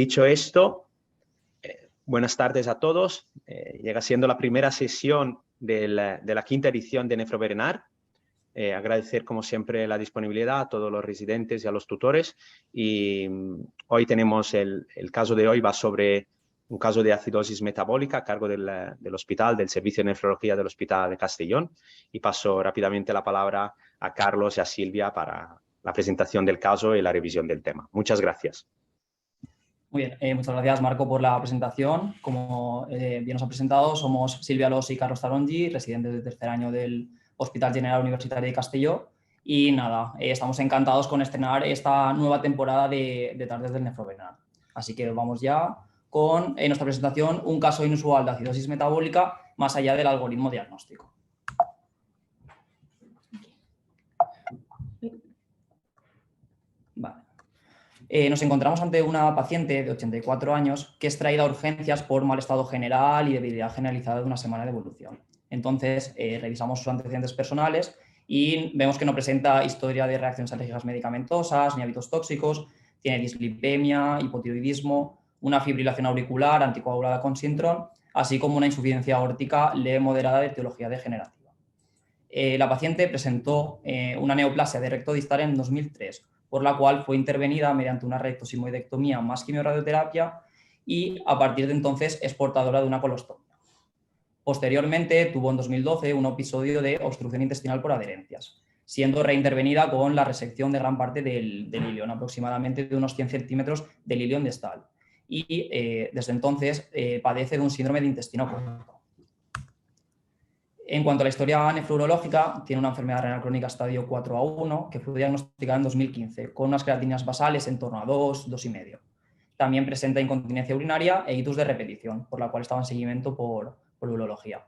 Dicho esto, buenas tardes a todos. Llega siendo la primera sesión de la quinta edición de Nefroverenar. Agradecer, como siempre, la disponibilidad a todos los residentes y a los tutores. Y hoy tenemos el caso de hoy va sobre un caso de acidosis metabólica a cargo del hospital, del Servicio de Nefrología del Hospital de Castellón. Y paso rápidamente la palabra a Carlos y a Silvia para la presentación del caso y la revisión del tema. Muchas gracias. Muy bien, muchas gracias Marco por la presentación. Como bien nos ha presentado, somos Silvia Los y Carlos Tarongi, residentes de tercer año del Hospital General Universitario de Castelló. Y nada, estamos encantados con estrenar esta nueva temporada de Tardes del Nefroverenar. Así que vamos ya con nuestra presentación, un caso inusual de acidosis metabólica más allá del algoritmo diagnóstico. Vale. Nos encontramos ante una paciente de 84 años que es traída a urgencias por mal estado general y debilidad generalizada de una semana de evolución. Entonces, revisamos sus antecedentes personales y vemos que no presenta historia de reacciones alérgicas medicamentosas ni hábitos tóxicos, tiene dislipemia, hipotiroidismo, una fibrilación auricular anticoagulada con sintrón, así como una insuficiencia aórtica leve moderada de etiología degenerativa. La paciente presentó una neoplasia de recto distal en 2003, por la cual fue intervenida mediante una rectosimoidectomía más quimiorradioterapia y a partir de entonces es portadora de una colostomía. Posteriormente tuvo en 2012 un episodio de obstrucción intestinal por adherencias, siendo reintervenida con la resección de gran parte del ilion, aproximadamente de unos 100 centímetros del ilion distal. Y desde entonces padece de un síndrome de intestino corto. En cuanto a la historia nefrourológica, tiene una enfermedad renal crónica estadio 4A1 que fue diagnosticada en 2015 con unas creatininas basales en torno a 2, 2,5. También presenta incontinencia urinaria e itus de repetición, por la cual estaba en seguimiento por urología.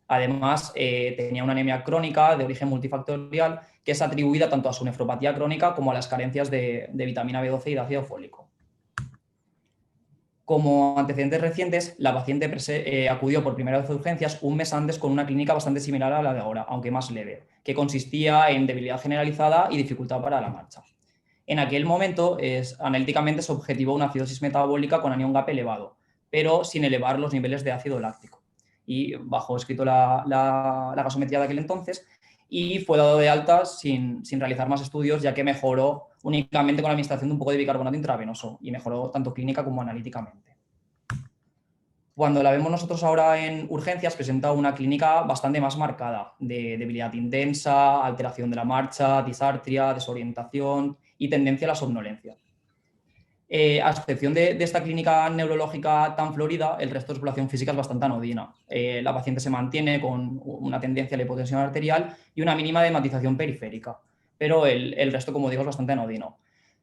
Además, tenía una anemia crónica de origen multifactorial que es atribuida tanto a su nefropatía crónica como a las carencias de vitamina B12 y de ácido fólico. Como antecedentes recientes, la paciente acudió por primera vez a urgencias un mes antes con una clínica bastante similar a la de ahora, aunque más leve, que consistía en debilidad generalizada y dificultad para la marcha. En aquel momento, analíticamente se objetivó una acidosis metabólica con anión GAP elevado, pero sin elevar los niveles de ácido láctico. Y bajó escrito la gasometría de aquel entonces y fue dado de alta sin realizar más estudios, ya que mejoró únicamente con la administración de un poco de bicarbonato intravenoso y mejoró tanto clínica como analíticamente. Cuando la vemos nosotros ahora en urgencias, presenta una clínica bastante más marcada, de debilidad intensa, alteración de la marcha, disartria, desorientación y tendencia a la somnolencia. A excepción de esta clínica neurológica tan florida, el resto de su población física es bastante anodina. La paciente se mantiene con una tendencia a la hipotensión arterial y una mínima edematización periférica, pero el resto, como digo, es bastante anodino.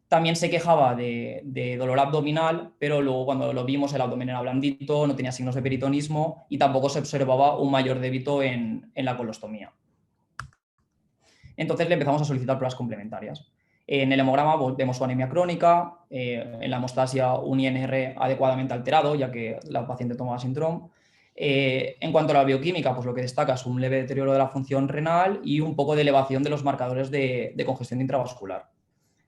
También se quejaba de dolor abdominal, pero luego cuando lo vimos el abdomen era blandito, no tenía signos de peritonismo y tampoco se observaba un mayor débito en la colostomía. Entonces le empezamos a solicitar pruebas complementarias. En el hemograma vemos su anemia crónica, en la hemostasia un INR adecuadamente alterado, ya que la paciente tomaba sintrón. En cuanto a la bioquímica, pues lo que destaca es un leve deterioro de la función renal y un poco de elevación de los marcadores de congestión intravascular.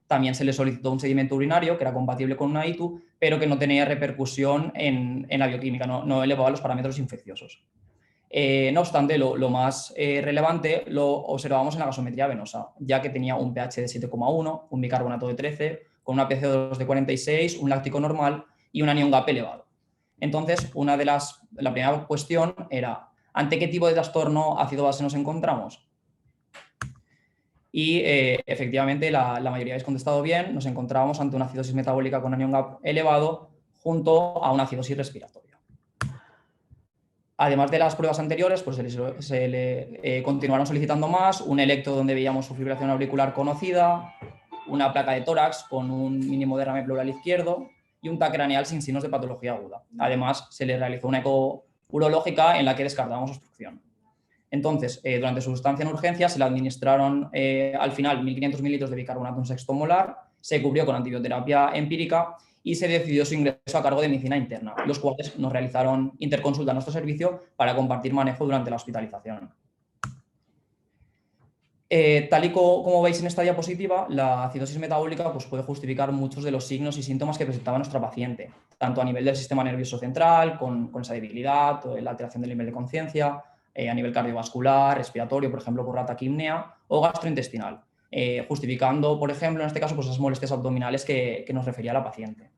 También se le solicitó un sedimento urinario que era compatible con una ITU, pero que no tenía repercusión en la bioquímica, no elevaba los parámetros infecciosos. No obstante, lo más relevante lo observamos en la gasometría venosa, ya que tenía un pH de 7,1, un bicarbonato de 13, con una PCO2 de 46, un láctico normal y un anión GAP elevado. Entonces, la primera cuestión era, ¿ante qué tipo de trastorno ácido-base nos encontramos? Y efectivamente la mayoría habéis contestado bien, nos encontrábamos ante una acidosis metabólica con anión GAP elevado junto a una acidosis respiratoria. Además de las pruebas anteriores, pues se le continuaron solicitando más, un electro donde veíamos su fibrilación auricular conocida, una placa de tórax con un mínimo derrame pleural izquierdo y un TAC craneal sin signos de patología aguda. Además, se le realizó una eco urológica en la que descartábamos obstrucción. Entonces, durante su estancia en urgencias se le administraron al final 1.500 mililitros de bicarbonato en sexto molar, se cubrió con antibioterapia empírica y se decidió su ingreso a cargo de medicina interna, los cuales nos realizaron interconsulta a nuestro servicio para compartir manejo durante la hospitalización. Tal y como veis en esta diapositiva, la acidosis metabólica pues, puede justificar muchos de los signos y síntomas que presentaba nuestra paciente, tanto a nivel del sistema nervioso central, con esa debilidad, la alteración del nivel de conciencia, a nivel cardiovascular, respiratorio, por ejemplo, por la taquipnea, o gastrointestinal, justificando, por ejemplo, en este caso, pues, esas molestias abdominales que nos refería la paciente.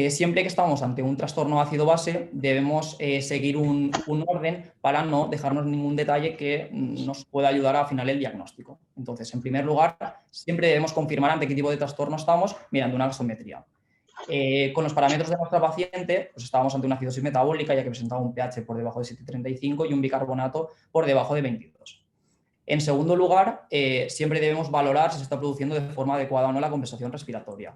Siempre que estamos ante un trastorno ácido-base, debemos seguir un orden para no dejarnos ningún detalle que nos pueda ayudar a afinar el diagnóstico. Entonces, en primer lugar, siempre debemos confirmar ante qué tipo de trastorno estamos mirando una gasometría. Con los parámetros de nuestra paciente, pues estábamos ante una acidosis metabólica, ya que presentaba un pH por debajo de 7,35 y un bicarbonato por debajo de 22. En segundo lugar, siempre debemos valorar si se está produciendo de forma adecuada o no la compensación respiratoria.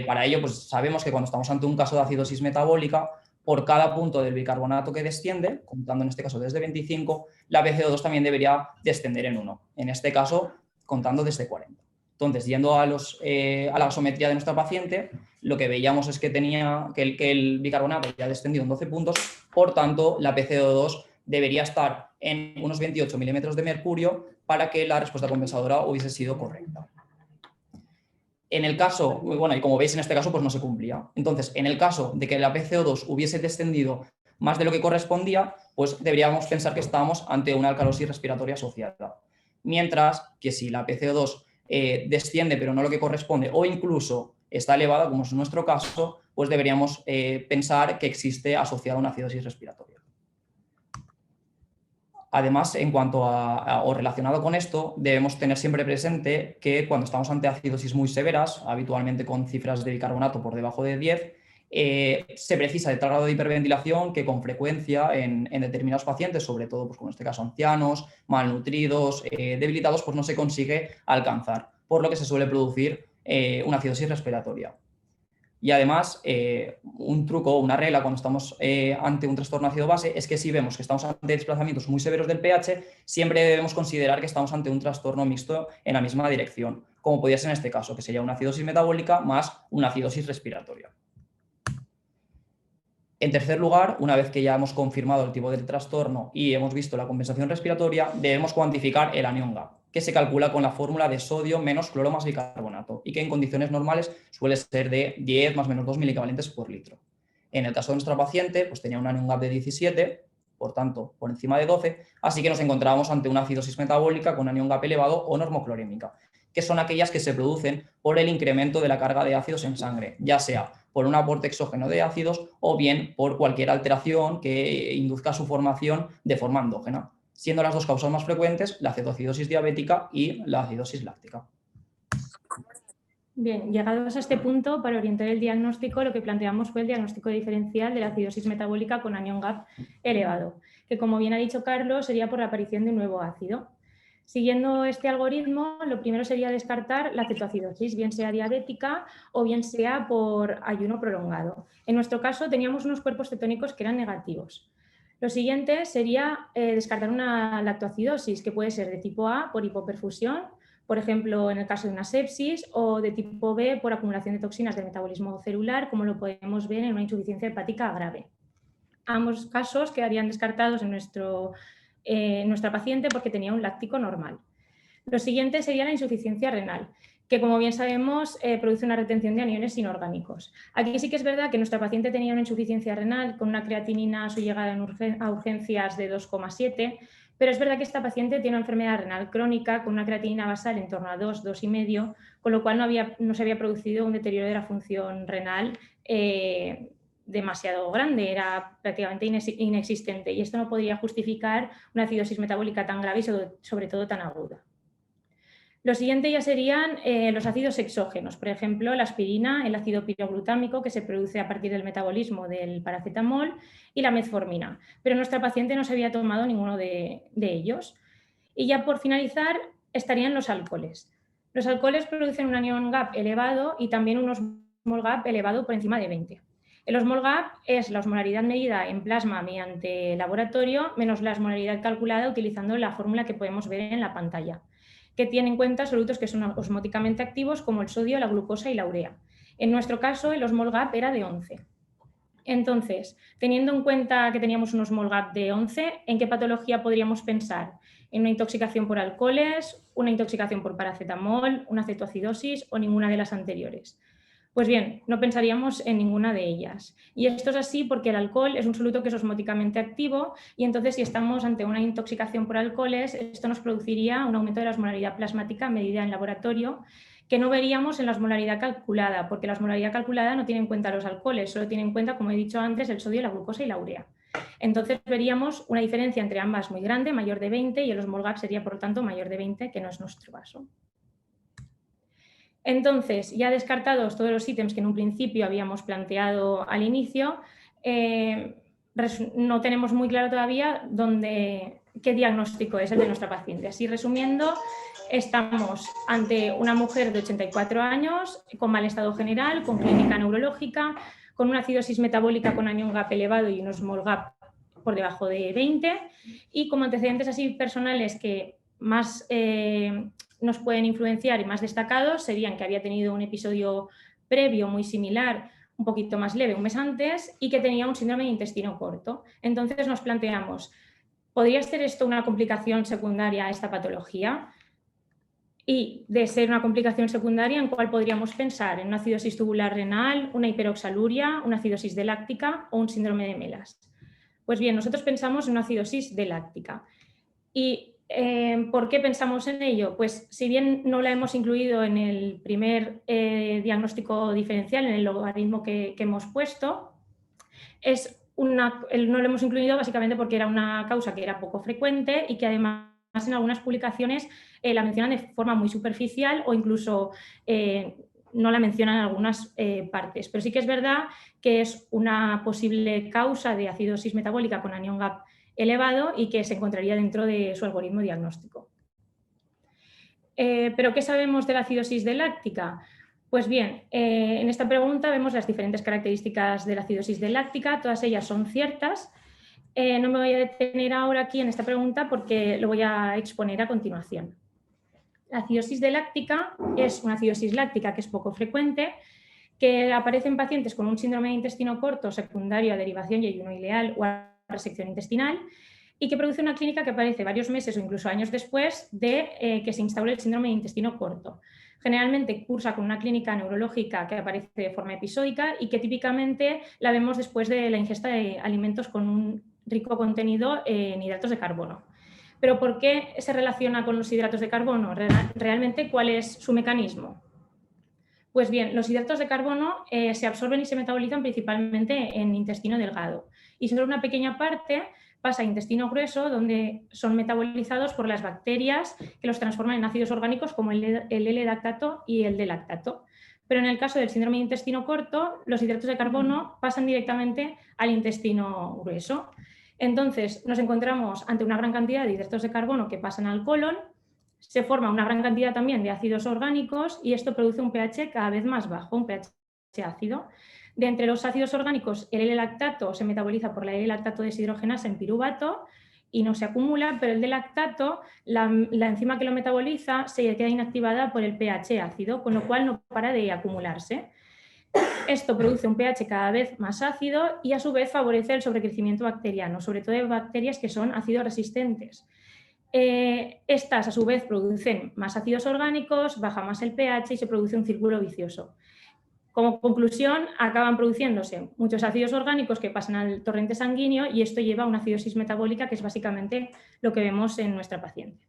Para ello, pues sabemos que cuando estamos ante un caso de acidosis metabólica, por cada punto del bicarbonato que desciende, contando en este caso desde 25, la PCO2 también debería descender en 1. En este caso, contando desde 40. Entonces, yendo a la gasometría de nuestra paciente, lo que veíamos es que el bicarbonato ya ha descendido en 12 puntos, por tanto, la PCO2 debería estar en unos 28 milímetros de mercurio para que la respuesta compensadora hubiese sido correcta. En el caso, bueno, y como veis en este caso, pues no se cumplía. Entonces, en el caso de que la PCO2 hubiese descendido más de lo que correspondía, pues deberíamos pensar que estábamos ante una alcalosis respiratoria asociada. Mientras que si la PCO2 desciende pero no lo que corresponde o incluso está elevada, como es nuestro caso, pues deberíamos pensar que existe asociada una acidosis respiratoria. Además, en cuanto o relacionado con esto, debemos tener siempre presente que cuando estamos ante acidosis muy severas, habitualmente con cifras de bicarbonato por debajo de 10, se precisa de tal grado de hiperventilación que con frecuencia en determinados pacientes, sobre todo pues, como en este caso ancianos, malnutridos, debilitados, pues no se consigue alcanzar, por lo que se suele producir una acidosis respiratoria. Y además, un truco o una regla cuando estamos ante un trastorno ácido base es que si vemos que estamos ante desplazamientos muy severos del pH, siempre debemos considerar que estamos ante un trastorno mixto en la misma dirección, como podría ser en este caso, que sería una acidosis metabólica más una acidosis respiratoria. En tercer lugar, una vez que ya hemos confirmado el tipo del trastorno y hemos visto la compensación respiratoria, debemos cuantificar el anión GAP, que se calcula con la fórmula de sodio menos cloro más bicarbonato y que en condiciones normales suele ser de 10 más o menos 2 milicavalentes por litro. En el caso de nuestra paciente, pues tenía un anión GAP de 17, por tanto, por encima de 12, así que nos encontrábamos ante una acidosis metabólica con anión GAP elevado o normoclorémica, que son aquellas que se producen por el incremento de la carga de ácidos en sangre, ya sea por un aporte exógeno de ácidos o bien por cualquier alteración que induzca su formación de forma endógena, siendo las dos causas más frecuentes la cetoacidosis diabética y la acidosis láctica. Bien, llegados a este punto, para orientar el diagnóstico, lo que planteamos fue el diagnóstico diferencial de la acidosis metabólica con anión GAP elevado, que como bien ha dicho Carlos, sería por la aparición de un nuevo ácido. Siguiendo este algoritmo, lo primero sería descartar la cetoacidosis, bien sea diabética o bien sea por ayuno prolongado. En nuestro caso teníamos unos cuerpos cetónicos que eran negativos. Lo siguiente sería descartar una lactoacidosis, que puede ser de tipo A por hipoperfusión, por ejemplo, en el caso de una sepsis, o de tipo B por acumulación de toxinas del metabolismo celular, como lo podemos ver en una insuficiencia hepática grave. Ambos casos quedarían descartados en nuestra paciente porque tenía un láctico normal. Lo siguiente sería la insuficiencia renal, que como bien sabemos produce una retención de aniones inorgánicos. Aquí sí que es verdad que nuestra paciente tenía una insuficiencia renal con una creatinina a su llegada a urgencias de 2,7, pero es verdad que esta paciente tiene una enfermedad renal crónica con una creatinina basal en torno a 2, 2,5, con lo cual no se había producido un deterioro de la función renal demasiado grande, era prácticamente inexistente, y esto no podría justificar una acidosis metabólica tan grave y sobre todo tan aguda. Lo siguiente ya serían los ácidos exógenos, por ejemplo, la aspirina, el ácido piroglutámico que se produce a partir del metabolismo del paracetamol y la metformina, pero nuestra paciente no se había tomado ninguno de ellos. Y ya por finalizar estarían los alcoholes. Los alcoholes producen un anión GAP elevado y también un osmol GAP elevado por encima de 20. El osmol GAP es la osmolaridad medida en plasma mediante laboratorio menos la osmolaridad calculada utilizando la fórmula que podemos ver en la pantalla, que tiene en cuenta solutos que son osmóticamente activos como el sodio, la glucosa y la urea. En nuestro caso, el osmol GAP era de 11. Entonces, teniendo en cuenta que teníamos un osmol GAP de 11, ¿en qué patología podríamos pensar? en una intoxicación por alcoholes, una intoxicación por paracetamol, una cetoacidosis o ninguna de las anteriores. Pues bien, no pensaríamos en ninguna de ellas. Y esto es así porque el alcohol es un soluto que es osmóticamente activo y entonces si estamos ante una intoxicación por alcoholes, esto nos produciría un aumento de la osmolaridad plasmática medida en laboratorio que no veríamos en la osmolaridad calculada, porque la osmolaridad calculada no tiene en cuenta los alcoholes, solo tiene en cuenta, como he dicho antes, el sodio, la glucosa y la urea. Entonces veríamos una diferencia entre ambas muy grande, mayor de 20, y el osmol-gap sería, por lo tanto, mayor de 20, que no es nuestro caso. Entonces, ya descartados todos los ítems que en un principio habíamos planteado al inicio, no tenemos muy claro todavía qué diagnóstico es el de nuestra paciente. Así resumiendo, estamos ante una mujer de 84 años con mal estado general, con clínica neurológica, con una acidosis metabólica con anion gap elevado y un osmol gap por debajo de 20 y como antecedentes así personales que más nos pueden influenciar y más destacados serían que había tenido un episodio previo muy similar, un poquito más leve, un mes antes, y que tenía un síndrome de intestino corto. Entonces nos planteamos, ¿podría ser esto una complicación secundaria a esta patología? Y de ser una complicación secundaria, ¿en cuál podríamos pensar? ¿En una acidosis tubular renal, una hiperoxaluria, una acidosis deláctica o un síndrome de Melas? Pues bien, nosotros pensamos en una acidosis deláctica. ¿Y por qué pensamos en ello? Pues si bien no la hemos incluido en el primer diagnóstico diferencial, en el logaritmo que hemos puesto, no lo hemos incluido básicamente porque era una causa que era poco frecuente y que además en algunas publicaciones la mencionan de forma muy superficial o incluso no la mencionan en algunas partes. Pero sí que es verdad que es una posible causa de acidosis metabólica con anion gap elevado y que se encontraría dentro de su algoritmo diagnóstico. ¿Pero qué sabemos de la acidosis deláctica? Pues bien, en esta pregunta vemos las diferentes características de la acidosis deláctica, todas ellas son ciertas. No me voy a detener ahora aquí en esta pregunta porque lo voy a exponer a continuación. La acidosis deláctica es una acidosis láctica que es poco frecuente, que aparece en pacientes con un síndrome de intestino corto secundario a derivación y ayuno ileal o a resección intestinal y que produce una clínica que aparece varios meses o incluso años después de que se instaure el síndrome de intestino corto. Generalmente cursa con una clínica neurológica que aparece de forma episódica y que típicamente la vemos después de la ingesta de alimentos con un rico contenido en hidratos de carbono. ¿Pero por qué se relaciona con los hidratos de carbono? ¿Realmente cuál es su mecanismo? Pues bien, los hidratos de carbono se absorben y se metabolizan principalmente en intestino delgado y solo una pequeña parte pasa a intestino grueso donde son metabolizados por las bacterias que los transforman en ácidos orgánicos como el L-lactato y el D-lactato. Pero en el caso del síndrome de intestino corto, los hidratos de carbono pasan directamente al intestino grueso. Entonces, nos encontramos ante una gran cantidad de hidratos de carbono que pasan al colon, se forma una gran cantidad también de ácidos orgánicos y esto produce un pH cada vez más bajo, un pH ácido. De entre los ácidos orgánicos, el L-lactato se metaboliza por la L-lactato deshidrogenasa en piruvato y no se acumula, pero el D-lactato, la enzima que lo metaboliza, se queda inactivada por el pH ácido, con lo cual no para de acumularse. Esto produce un pH cada vez más ácido y a su vez favorece el sobrecrecimiento bacteriano, sobre todo de bacterias que son ácido resistentes. Estas a su vez producen más ácidos orgánicos, baja más el pH y se produce un círculo vicioso. Como conclusión, acaban produciéndose muchos ácidos orgánicos que pasan al torrente sanguíneo y esto lleva a una acidosis metabólica, que es básicamente lo que vemos en nuestra paciente.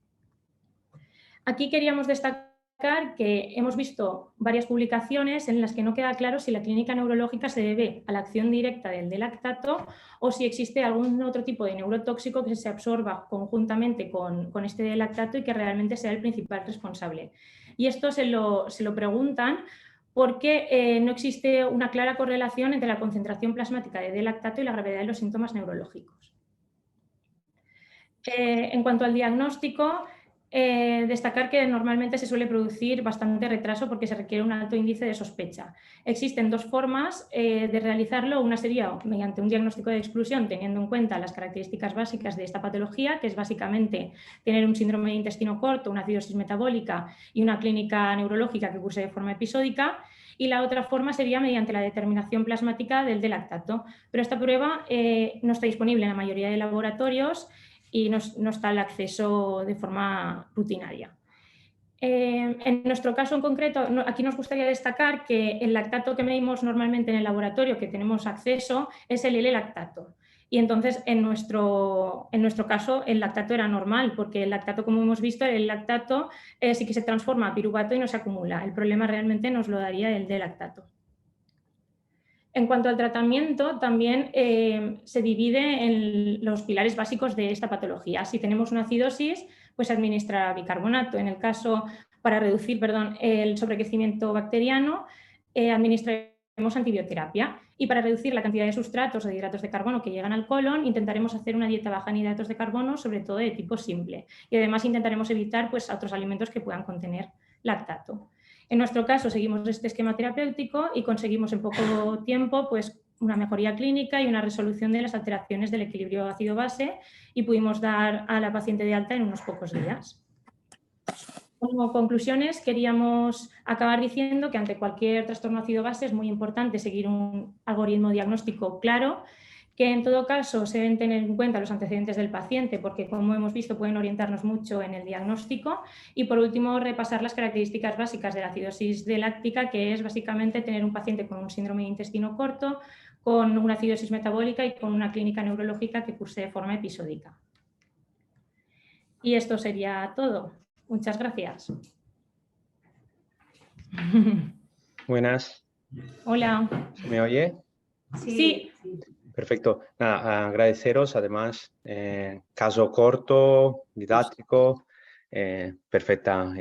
Aquí queríamos destacar que hemos visto varias publicaciones en las que no queda claro si la clínica neurológica se debe a la acción directa del D-lactato o si existe algún otro tipo de neurotóxico que se absorba conjuntamente con este D-lactato y que realmente sea el principal responsable. Y esto se lo preguntan porque no existe una clara correlación entre la concentración plasmática de D-lactato y la gravedad de los síntomas neurológicos. En cuanto al diagnóstico, destacar que normalmente se suele producir bastante retraso porque se requiere un alto índice de sospecha. Existen dos formas de realizarlo. Una sería mediante un diagnóstico de exclusión teniendo en cuenta las características básicas de esta patología, que es básicamente tener un síndrome de intestino corto, una acidosis metabólica y una clínica neurológica que curse de forma episódica. Y la otra forma sería mediante la determinación plasmática del D-lactato. Pero esta prueba no está disponible en la mayoría de laboratorios y no está el acceso de forma rutinaria. En nuestro caso en concreto, aquí nos gustaría destacar que el lactato que medimos normalmente en el laboratorio, que tenemos acceso, es el L-lactato. Y entonces, en nuestro caso, el lactato era normal, porque el lactato, como hemos visto, el lactato sí que se transforma a piruvato y no se acumula. El problema realmente nos lo daría el D-lactato. En cuanto al tratamiento, también se divide en los pilares básicos de esta patología. Si tenemos una acidosis, pues administrar bicarbonato. En el caso, para reducir el sobrecrecimiento bacteriano, administraremos antibioterapia. Y para reducir la cantidad de sustratos o de hidratos de carbono que llegan al colon, intentaremos hacer una dieta baja en hidratos de carbono, sobre todo de tipo simple. Y además intentaremos evitar pues, otros alimentos que puedan contener lactato. En nuestro caso, seguimos este esquema terapéutico y conseguimos en poco tiempo pues, una mejoría clínica y una resolución de las alteraciones del equilibrio ácido-base y pudimos dar a la paciente de alta en unos pocos días. Como conclusiones, queríamos acabar diciendo que ante cualquier trastorno ácido-base es muy importante seguir un algoritmo diagnóstico claro, que en todo caso se deben tener en cuenta los antecedentes del paciente porque, como hemos visto, pueden orientarnos mucho en el diagnóstico. Y, por último, repasar las características básicas de la acidosis láctica, que es básicamente tener un paciente con un síndrome de intestino corto, con una acidosis metabólica y con una clínica neurológica que curse de forma episódica. Y esto sería todo. Muchas gracias. Buenas. Hola. ¿Se me oye? Sí. Perfecto. Nada, agradeceros, además, caso corto, didáctico, perfecta,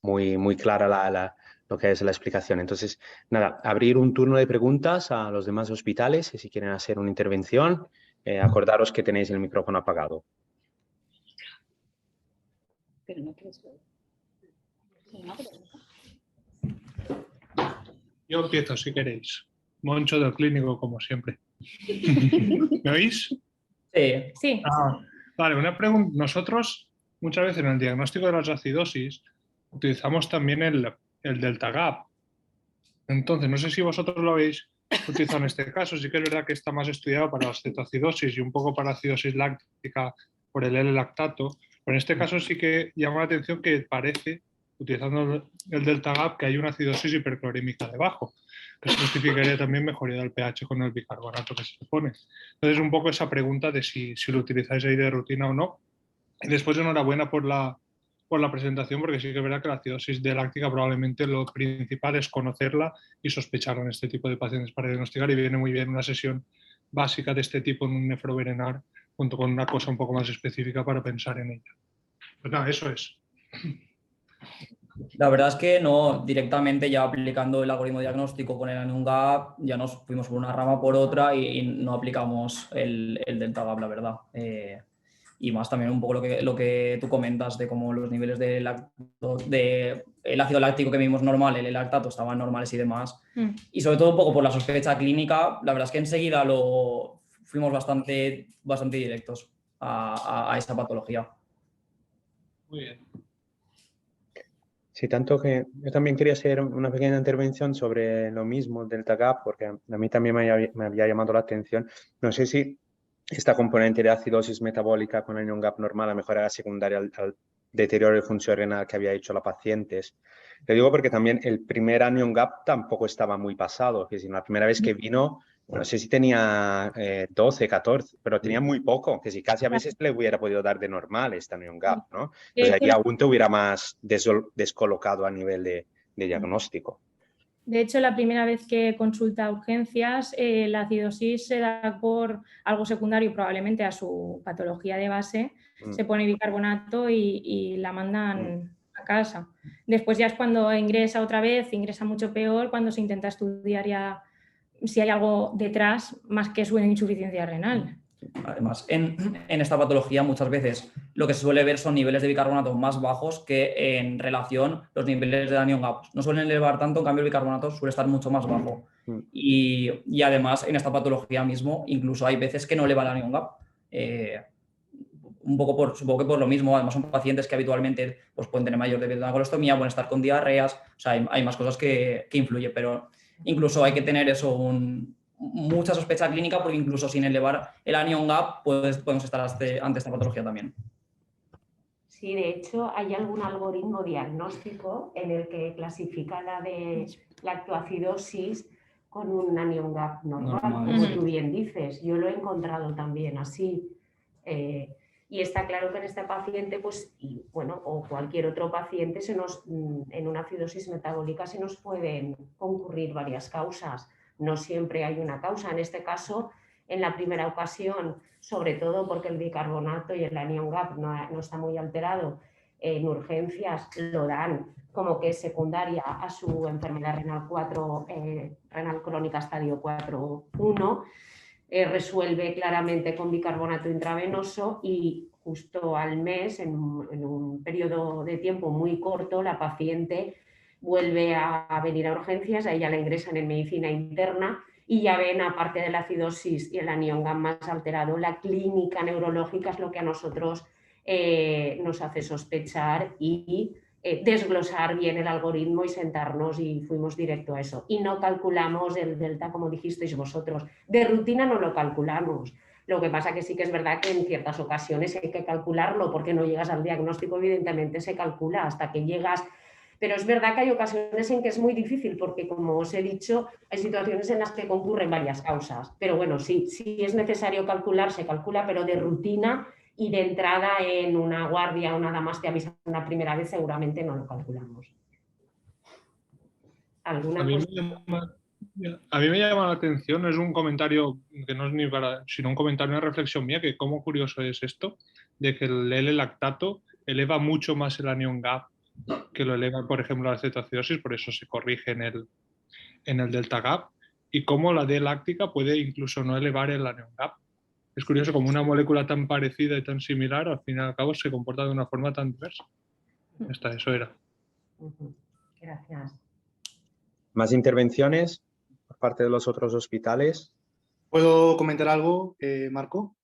muy clara lo que es la explicación. Entonces, nada, abrir un turno de preguntas a los demás hospitales y si quieren hacer una intervención, acordaros que tenéis el micrófono apagado. Pero no quieres ver. Yo empiezo, si queréis. Moncho del clínico, como siempre. ¿Me oís? Sí. Vale, una pregunta. Nosotros, muchas veces en el diagnóstico de las acidosis, utilizamos también el delta gap. Entonces, no sé si vosotros lo habéis utilizado en este caso. Sí que es verdad que está más estudiado para la cetoacidosis y un poco para la acidosis láctica por el L-lactato. Pero en este caso sí que llama la atención que parece, utilizando el delta gap, que hay una acidosis hiperclorímica debajo, que se justificaría también mejoría del pH con el bicarbonato que se pone. Entonces, un poco esa pregunta de si lo utilizáis ahí de rutina o no. Y después, enhorabuena por la presentación, porque sí que es verdad que la acidosis láctica probablemente lo principal es conocerla y sospechar en este tipo de pacientes para diagnosticar, y viene muy bien una sesión básica de este tipo en un nefroberenar junto con una cosa un poco más específica para pensar en ella. Pues nada, eso es. La verdad es que no, directamente ya aplicando el algoritmo diagnóstico con el anion gap, ya nos fuimos por una rama por otra y no aplicamos el delta gap, la verdad. Y más también un poco lo que tú comentas de cómo los niveles el ácido láctico que vimos normal, el lactato, estaban normales y demás. Y sobre todo un poco por la sospecha clínica, la verdad es que enseguida fuimos bastante directos a esa patología. Muy bien. Sí, tanto que yo también quería hacer una pequeña intervención sobre lo mismo, el delta gap, porque a mí también me había llamado la atención. No sé si esta componente de acidosis metabólica con anion gap normal, a mejora secundaria al deterioro de función renal que había hecho la pacientes. Le digo porque también el primer anion gap tampoco estaba muy pasado, que si la primera vez que vino, no sé si tenía 12, 14, pero tenía muy poco, que si casi a veces le hubiera podido dar de normal este anion gap, ¿no? Entonces ahí aún te hubiera más descolocado a nivel de diagnóstico. De hecho, la primera vez que consulta urgencias, la acidosis se da por algo secundario probablemente a su patología de base, se pone bicarbonato y la mandan a casa. Después ya es cuando ingresa otra vez, ingresa mucho peor, cuando se intenta estudiar ya si hay algo detrás más que su insuficiencia renal. Además, en esta patología muchas veces lo que se suele ver son niveles de bicarbonato más bajos que en relación los niveles de anion gap. No suelen elevar tanto, en cambio el bicarbonato suele estar mucho más bajo. Y además en esta patología mismo incluso hay veces que no eleva el anion gap. Supongo que por lo mismo, además son pacientes que habitualmente pues, pueden tener mayor débil de colostomía, pueden estar con diarreas, o sea, hay más cosas que influyen, pero incluso hay que tener eso, mucha sospecha clínica, porque incluso sin elevar el anion gap podemos estar ante esta patología también. Sí, de hecho, hay algún algoritmo diagnóstico en el que clasifica la lactoacidosis con un anion gap normal, como tú bien dices. Yo lo he encontrado también así. Y está claro que en este paciente, pues, y, bueno, o cualquier otro paciente, en una acidosis metabólica se nos pueden concurrir varias causas. No siempre hay una causa. En este caso, en la primera ocasión, sobre todo porque el bicarbonato y el anion gap no está muy alterado, en urgencias lo dan como que es secundaria a su enfermedad renal 4, renal crónica estadio 4.1, resuelve claramente con bicarbonato intravenoso y justo al mes, en un periodo de tiempo muy corto, la paciente vuelve a venir a urgencias, a ella la ingresan en medicina interna y ya ven, aparte de la acidosis y el anion gap más alterado, la clínica neurológica es lo que a nosotros nos hace sospechar y desglosar bien el algoritmo y sentarnos, y fuimos directo a eso. Y no calculamos el delta como dijisteis vosotros. De rutina no lo calculamos. Lo que pasa que sí que es verdad que en ciertas ocasiones hay que calcularlo porque no llegas al diagnóstico, evidentemente se calcula hasta que llegas. Pero es verdad que hay ocasiones en que es muy difícil porque, como os he dicho, hay situaciones en las que concurren varias causas. Pero bueno, sí es necesario calcular, se calcula, pero de rutina y de entrada en una guardia o nada más te avisan la primera vez, seguramente no lo calculamos. A mí me llama la atención, es un comentario que no es ni para, sino un comentario, una reflexión mía, que cómo curioso es esto, de que el L-lactato eleva mucho más el anion gap que lo eleva, por ejemplo, la cetoacidosis, por eso se corrige en el delta gap, y cómo la D-láctica puede incluso no elevar el anion gap. Es curioso como una molécula tan parecida y tan similar, al fin y al cabo, se comporta de una forma tan diversa. Eso era. Gracias. ¿Más intervenciones por parte de los otros hospitales? ¿Puedo comentar algo, Marco?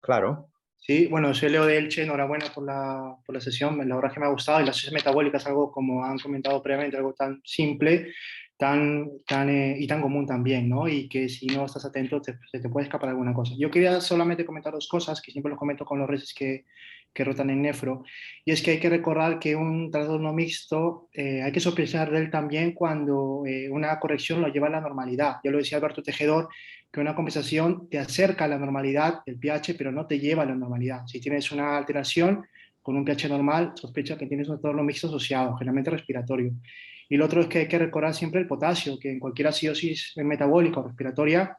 Claro. Sí, bueno, soy Leo de Elche, enhorabuena por la sesión, la verdad es que me ha gustado, y la sesión metabólica es algo, como han comentado previamente, algo tan simple y tan común también, ¿no? Y que si no estás atento se te puede escapar alguna cosa. Yo quería solamente comentar dos cosas, que siempre los comento con los reses que rotan en nefro, y es que hay que recordar que un trastorno mixto hay que sospechar de él también cuando una corrección lo lleva a la normalidad. Ya lo decía Alberto Tejedor, que una compensación te acerca a la normalidad del pH, pero no te lleva a la normalidad. Si tienes una alteración con un pH normal, sospecha que tienes un trastorno mixto asociado, generalmente respiratorio. Y lo otro es que hay que recordar siempre el potasio, que en cualquier acidosis metabólica o respiratoria,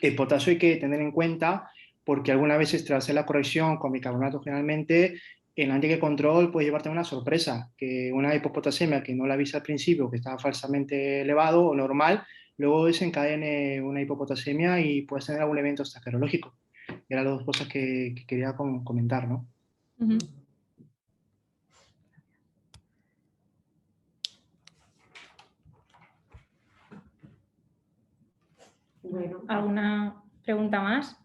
el potasio hay que tener en cuenta, porque algunas veces tras hacer la corrección con bicarbonato generalmente, el anticontrol puede llevarte a una sorpresa, que una hipopotasemia que no la viste al principio, que estaba falsamente elevado o normal, luego desencadene una hipopotasemia y puedes tener algún evento estaferológico. Eran las dos cosas que quería comentar, ¿no? Bueno, ¿alguna pregunta más?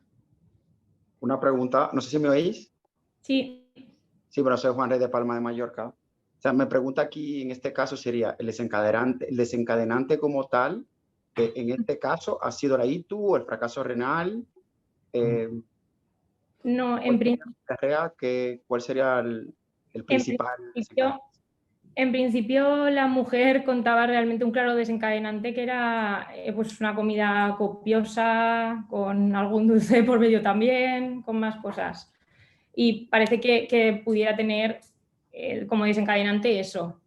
Una pregunta, no sé si me oís. Sí. Sí, bueno, soy Juan Rey de Palma de Mallorca. O sea, me pregunta aquí, en este caso sería el desencadenante como tal, que en este caso ha sido la ITU o el fracaso renal. No, en principio. ¿Cuál sería el principal? En principio, la mujer contaba realmente un claro desencadenante, que era pues una comida copiosa, con algún dulce por medio también, con más cosas. Y parece que pudiera tener como desencadenante eso.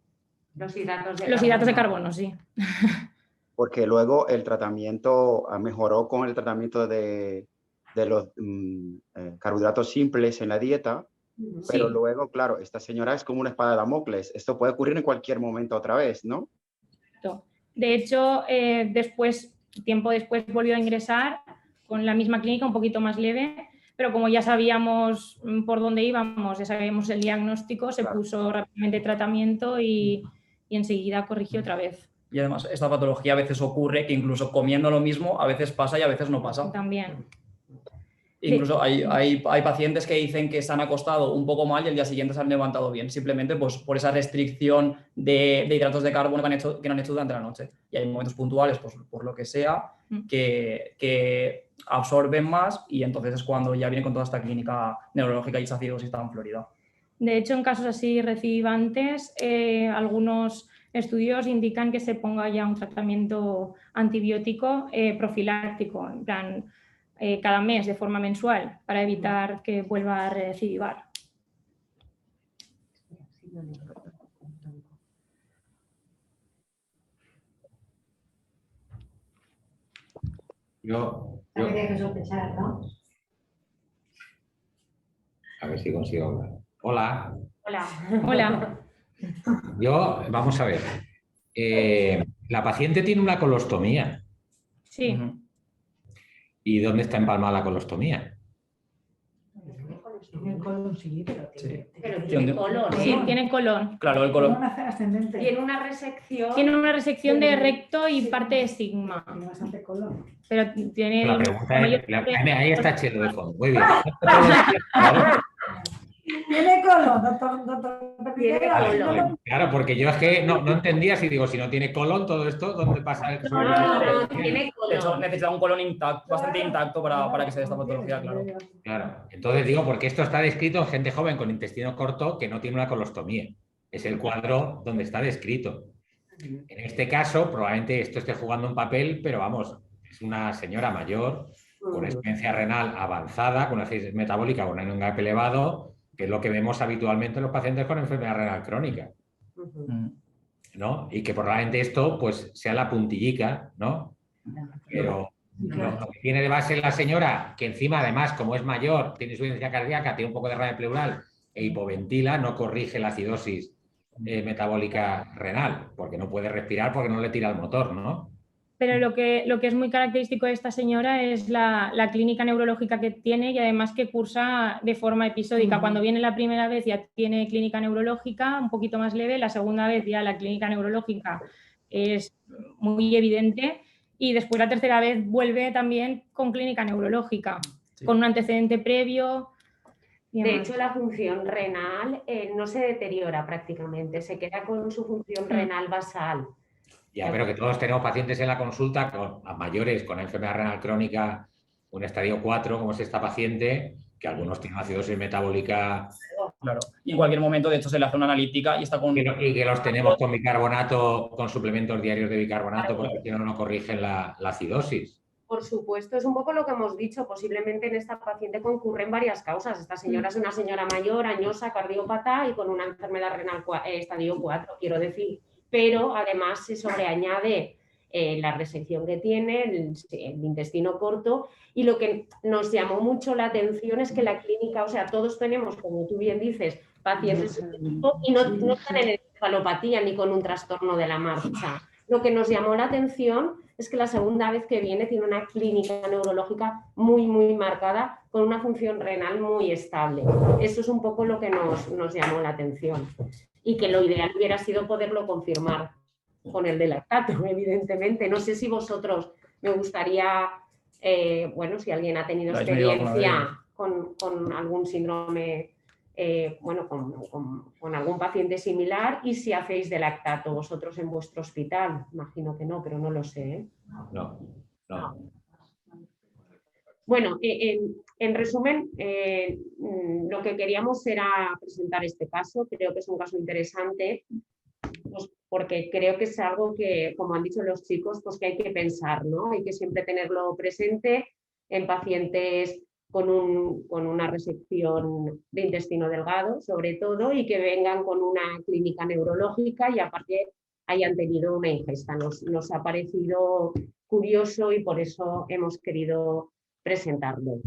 Los hidratos de carbono, sí. Porque luego el tratamiento mejoró con el tratamiento de los carbohidratos simples en la dieta. Pero luego, claro, esta señora es como una espada de Damocles. Esto puede ocurrir en cualquier momento otra vez, ¿no? De hecho, tiempo después volvió a ingresar con la misma clínica, un poquito más leve, pero como ya sabíamos por dónde íbamos, ya sabíamos el diagnóstico, se puso rápidamente tratamiento y enseguida corrigió otra vez. Y además, esta patología a veces ocurre que incluso comiendo lo mismo, a veces pasa y a veces no pasa. También. Incluso hay pacientes que dicen que se han acostado un poco mal y al día siguiente se han levantado bien, simplemente pues, por esa restricción de hidratos de carbono que no han hecho durante la noche. Y hay momentos puntuales, pues, por lo que sea, que absorben más y entonces es cuando ya viene con toda esta clínica neurológica y esa acidosis tan florida. De hecho, en casos así recidivantes, algunos estudios indican que se ponga ya un tratamiento antibiótico profiláctico, en plan, cada mes de forma mensual, para evitar que vuelva a recidivar. Habría que sospechar, ¿no? A ver si consigo hablar. Hola. Hola. Hola. Vamos a ver. La paciente tiene una colostomía. Sí. ¿Y dónde está empalmada la colostomía? Tiene colon, sí, pero tiene colon. Sí, tiene colon. Claro, el colon. Tiene una resección. Tiene una resección de recto y parte de sigma. Pero tiene... La pregunta es, ahí está Chelo de fondo. Muy bien. Tiene colon, doctor. Claro, porque yo es que no entendía si digo, si no tiene colon, todo esto, ¿dónde pasa el colon? No, tiene colon. De hecho, necesita un colon intacto, bastante intacto para que se dé esta patología, claro. Claro, entonces digo, porque esto está descrito en gente joven con intestino corto que no tiene una colostomía. Es el cuadro donde está descrito. En este caso, probablemente esto esté jugando un papel, pero vamos, es una señora mayor con experiencia renal avanzada, con una acidosis metabólica, con un GAP elevado, que es lo que vemos habitualmente en los pacientes con enfermedad renal crónica, ¿no? Y que probablemente esto pues sea la puntillica, ¿no? Pero lo que tiene de base la señora, que encima además como es mayor, tiene insuficiencia cardíaca, tiene un poco de radio pleural e hipoventila, no corrige la acidosis metabólica renal, porque no puede respirar porque no le tira el motor, ¿no? Pero lo que es muy característico de esta señora es la clínica neurológica que tiene y además que cursa de forma episódica. Cuando viene la primera vez ya tiene clínica neurológica un poquito más leve, la segunda vez ya la clínica neurológica es muy evidente y después la tercera vez vuelve también con clínica neurológica, con un antecedente previo. De hecho, la función renal no se deteriora prácticamente, se queda con su función renal basal. Ya, pero que todos tenemos pacientes en la consulta a mayores con enfermedad renal crónica, un estadio 4, como es esta paciente, que algunos tienen acidosis metabólica. Claro, y en cualquier momento, de hecho, se le hace una analítica y está con... Y que los tenemos con bicarbonato, con suplementos diarios de bicarbonato, porque si no, no corrigen la acidosis. Por supuesto, es un poco lo que hemos dicho. Posiblemente en esta paciente concurren varias causas. Esta señora es una señora mayor, añosa, cardiópata y con una enfermedad renal estadio 4, quiero decir. Pero además se sobreañade la resección que tiene, el intestino corto, y lo que nos llamó mucho la atención es que la clínica, o sea, todos tenemos, como tú bien dices, pacientes de este tipo y no están en encefalopatía ni con un trastorno de la marcha. Lo que nos llamó la atención es que la segunda vez que viene tiene una clínica neurológica muy, muy marcada, con una función renal muy estable. Eso es un poco lo que nos llamó la atención. Y que lo ideal hubiera sido poderlo confirmar con el de lactato, evidentemente. No sé si vosotros, me gustaría, bueno, si alguien ha tenido experiencia con algún síndrome, bueno, con algún paciente similar y si hacéis de lactato vosotros en vuestro hospital. Imagino que no, pero no lo sé, ¿eh? No. Bueno, en resumen, lo que queríamos era presentar este caso. Creo que es un caso interesante, pues porque creo que es algo que, como han dicho los chicos, pues que hay que pensar, ¿no? Hay que siempre tenerlo presente en pacientes con una resección de intestino delgado, sobre todo, y que vengan con una clínica neurológica y aparte hayan tenido una ingesta. Nos ha parecido curioso y por eso hemos querido presentarlo.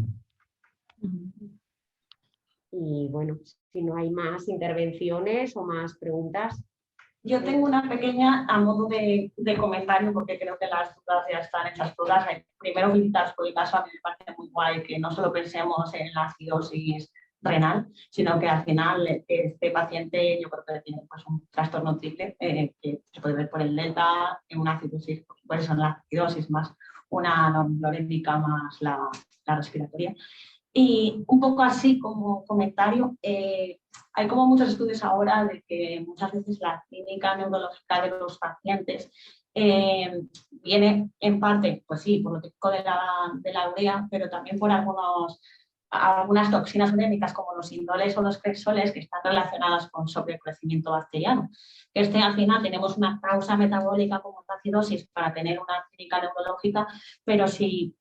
Y bueno, si no hay más intervenciones o más preguntas. Yo tengo una pequeña a modo de comentario, porque creo que las dudas ya están hechas todas. Primero, felicitas por el caso, a mí me parece muy guay que no solo pensemos en la acidosis renal, sino que al final este paciente yo creo que tiene pues, un trastorno triple que se puede ver por el delta, en una acidosis, por eso en la acidosis más una norémica más la respiratoria. Y un poco así como comentario, hay como muchos estudios ahora de que muchas veces la clínica neurológica de los pacientes viene en parte, pues sí, por lo típico de la urea, pero también por algunas toxinas urémicas como los indoles o los cressoles que están relacionadas con sobrecrecimiento bacteriano. Al final tenemos una causa metabólica como la acidosis para tener una clínica neurológica, pero si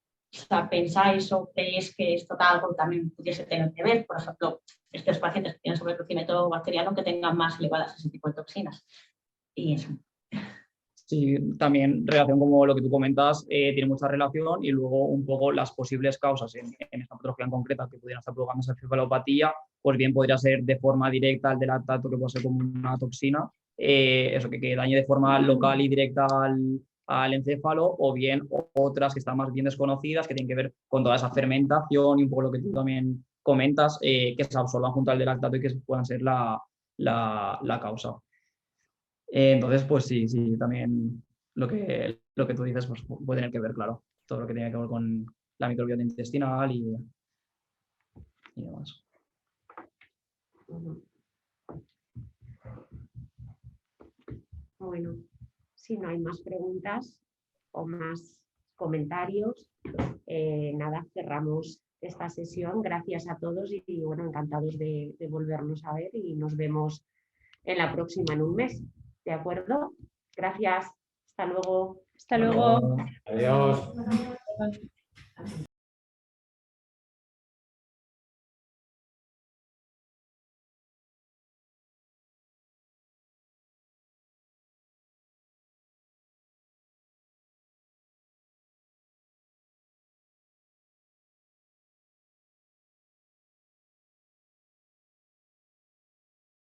pensáis o creéis que esto algo también pudiese tener que ver, por ejemplo, estos pacientes que tienen sobrecrecimiento bacteriano que tengan más elevadas ese tipo de toxinas. Y eso. Sí, también relación como lo que tú comentas, tiene mucha relación y luego un poco las posibles causas en esta patología en concreta que pudieran estar provocando esa encefalopatía, pues bien podría ser de forma directa al del lactato, que puede ser como una toxina, eso que dañe de forma local y directa al encéfalo, o bien otras que están más bien desconocidas, que tienen que ver con toda esa fermentación y un poco lo que tú también comentas, que se absorban junto al del lactato y que puedan ser la causa. Entonces, pues sí, también lo que tú dices pues, puede tener que ver, claro, todo lo que tiene que ver con la microbiota intestinal y demás. Bueno, si no hay más preguntas o más comentarios, nada, cerramos esta sesión. Gracias a todos y bueno, encantados de volvernos a ver y nos vemos en la próxima en un mes. ¿De acuerdo? Gracias. Hasta luego. Hasta luego. Adiós.